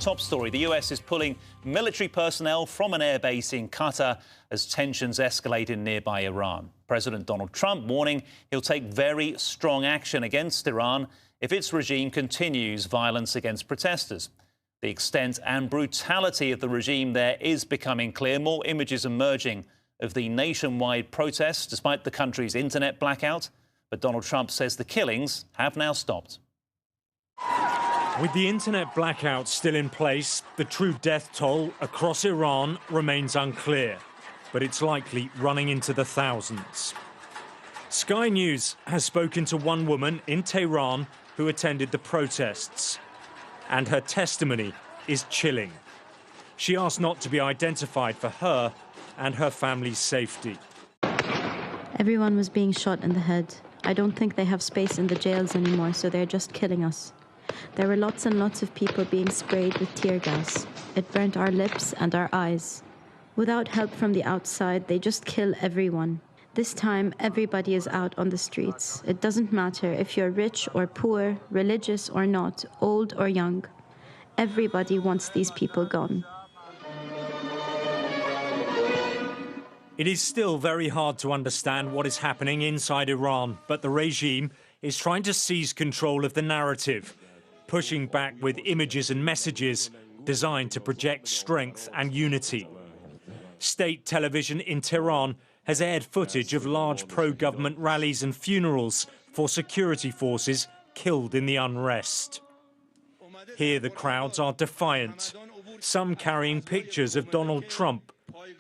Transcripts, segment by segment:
top story. The US is pulling military personnel from an airbase in Qatar as tensions escalate in nearby Iran. President Donald Trump warning he'll take very strong action against Iran if its regime continues violence against protesters. The extent and brutality of the regime there is becoming clear. More images emerging of the nationwide protests despite the country's internet blackout. But Donald Trump says the killings have now stopped. With the internet blackout still in place, the true death toll across Iran remains unclear, but it's likely running into the thousands. Sky News has spoken to one woman in Tehran who attended the protests, and her testimony is chilling. She asked not to be identified for her and her family's safety. Everyone was being shot in the head. I don't think they have space in the jails anymore, so they're just killing us. There were lots and lots of people being sprayed with tear gas. It burnt our lips and our eyes. Without help from the outside, they just kill everyone. This time, everybody is out on the streets. It doesn't matter if you're rich or poor, religious or not, old or young. Everybody wants these people gone. It is still very hard to understand what is happening inside Iran, but the regime is trying to seize control of the narrative, pushing back with images and messages designed to project strength and unity. State television in Tehran has aired footage of large pro-government rallies and funerals for security forces killed in the unrest. Here the crowds are defiant, some carrying pictures of Donald Trump.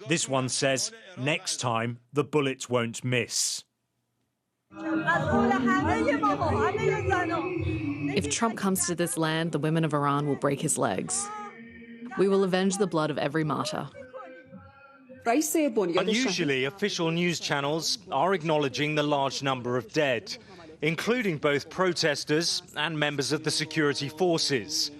This one says, "Next time, the bullets won't miss." If Trump comes to this land, the women of Iran will break his legs. We will avenge the blood of every martyr. Unusually, official news channels are acknowledging the large number of dead, including both protesters and members of the security forces.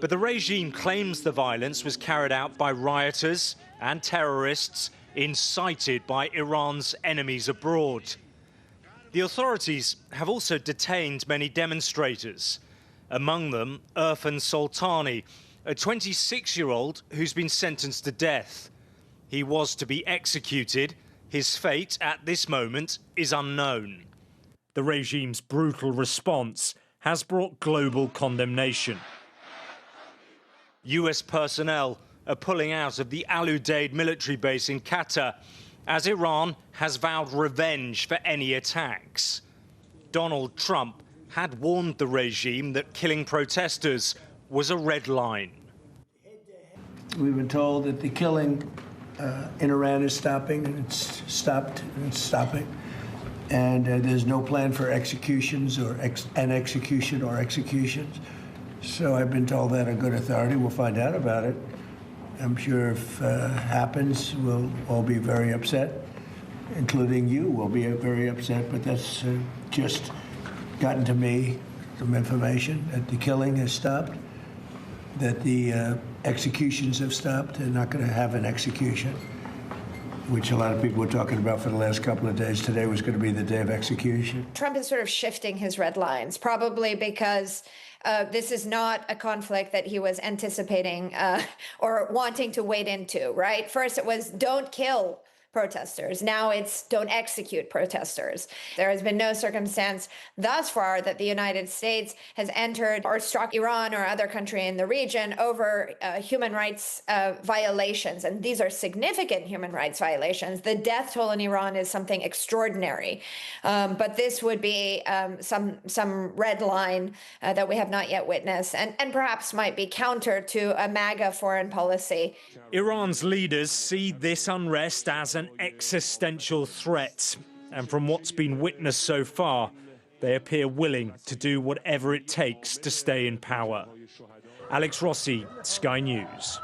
But the regime claims the violence was carried out by rioters and terrorists incited by Iran's enemies abroad. The authorities have also detained many demonstrators, among them Irfan Soltani, a 26-year-old who's been sentenced to death. He was to be executed. His fate at this moment is unknown. The regime's brutal response has brought global condemnation. US personnel are pulling out of the Al Udeid military base in Qatar as Iran has vowed revenge for any attacks. Donald Trump had warned the regime that killing protesters was a red line. We've been told that the killing in Iran is stopping, and it's stopped, and it's stopping. And there's no plan for executions or executions. So I've been told that on good authority. We'll find out about it. I'm sure if it happens, we'll all be very upset, including you will be very upset, but that's just gotten to me, some information that the killing has stopped, that the executions have stopped. They're not going to have an execution, which a lot of people were talking about for the last couple of days. Today was going to be the day of execution. Trump is sort of shifting his red lines, probably because this is not a conflict that he was anticipating or wanting to wade into, right? First, it was don't kill protesters. Now it's don't execute protesters. There has been no circumstance thus far that the United States has entered or struck Iran or other country in the region over human rights violations. And these are significant human rights violations. The death toll in Iran is something extraordinary. But this would be some red line that we have not yet witnessed and perhaps might be counter to a MAGA foreign policy. Iran's leaders see this unrest as an existential threat, and from what's been witnessed so far, they appear willing to do whatever it takes to stay in power. Alex Rossi, Sky News.